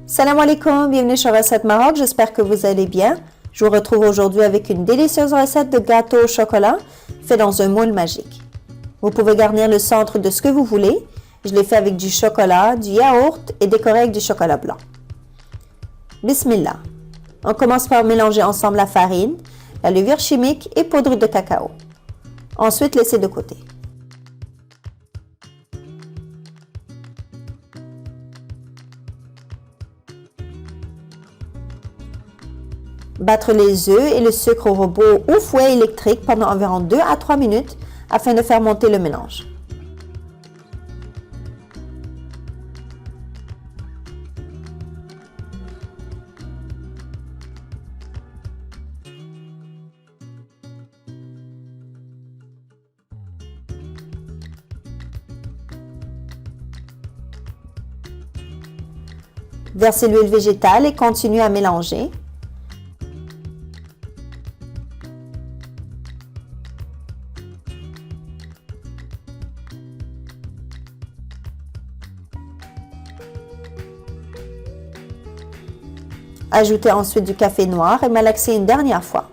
Salam alaikum, bienvenue sur Recette Maroc, j'espère que vous allez bien. Je vous retrouve aujourd'hui avec une délicieuse recette de gâteau au chocolat fait dans un moule magique. Vous pouvez garnir le centre de ce que vous voulez. Je l'ai fait avec du chocolat, du yaourt et décoré avec du chocolat blanc. Bismillah. On commence par mélanger ensemble la farine, la levure chimique et poudre de cacao. Ensuite, laissez de côté. Battre les œufs et le sucre au robot ou fouet électrique pendant environ 2 à 3 minutes afin de faire monter le mélange. Versez l'huile végétale et continuez à mélanger. Ajoutez ensuite du café noir et malaxez une dernière fois.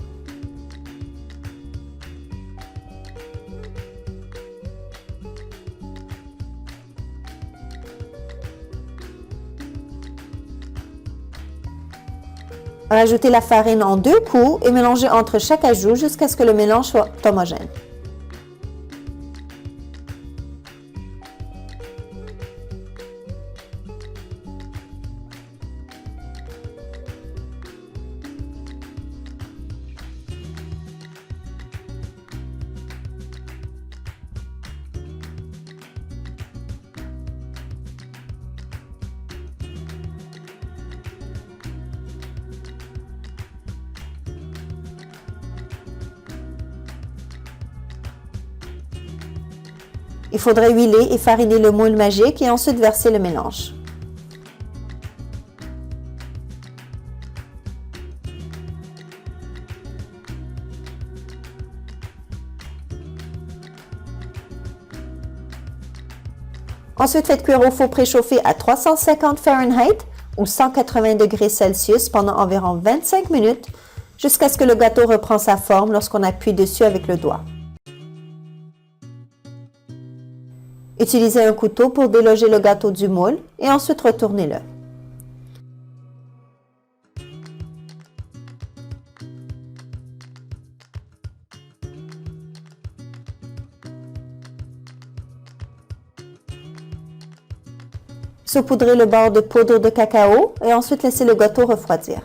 Rajoutez la farine en 2 coups et mélangez entre chaque ajout jusqu'à ce que le mélange soit homogène. Il faudrait huiler et fariner le moule magique et ensuite verser le mélange. Ensuite, faites cuire au four préchauffé à 350 Fahrenheit ou 180 degrés Celsius pendant environ 25 minutes jusqu'à ce que le gâteau reprend sa forme lorsqu'on appuie dessus avec le doigt. Utilisez un couteau pour déloger le gâteau du moule et ensuite retournez-le. Saupoudrez le bord de poudre de cacao et ensuite laissez le gâteau refroidir.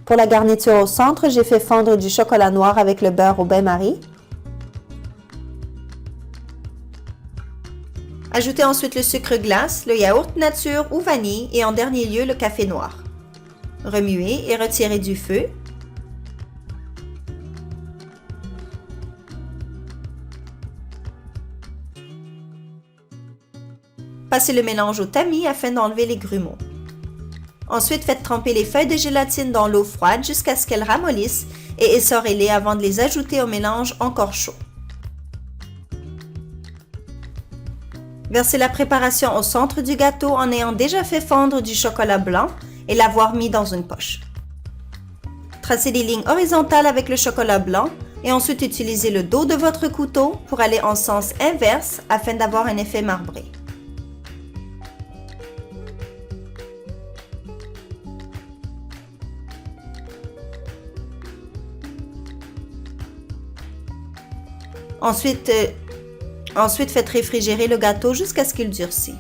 Pour la garniture au centre, j'ai fait fondre du chocolat noir avec le beurre au bain-marie. Ajoutez ensuite le sucre glace, le yaourt nature ou vanille et en dernier lieu le café noir. Remuez et retirez du feu. Passez le mélange au tamis afin d'enlever les grumeaux. Ensuite, faites tremper les feuilles de gélatine dans l'eau froide jusqu'à ce qu'elles ramollissent et essorez-les avant de les ajouter au mélange encore chaud. Versez la préparation au centre du gâteau en ayant déjà fait fondre du chocolat blanc et l'avoir mis dans une poche. Tracez des lignes horizontales avec le chocolat blanc et ensuite utilisez le dos de votre couteau pour aller en sens inverse afin d'avoir un effet marbré. Ensuite, faites réfrigérer le gâteau jusqu'à ce qu'il durcisse.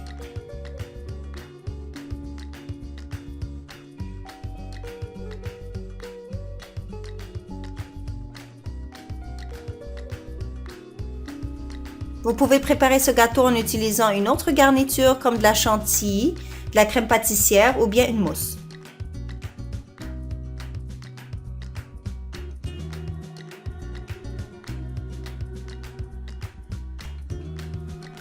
Vous pouvez préparer ce gâteau en utilisant une autre garniture comme de la chantilly, de la crème pâtissière ou bien une mousse.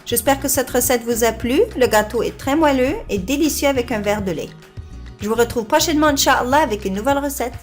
J'espère que cette recette vous a plu. Le gâteau est très moelleux et délicieux avec un verre de lait. Je vous retrouve prochainement, Inch'Allah, avec une nouvelle recette.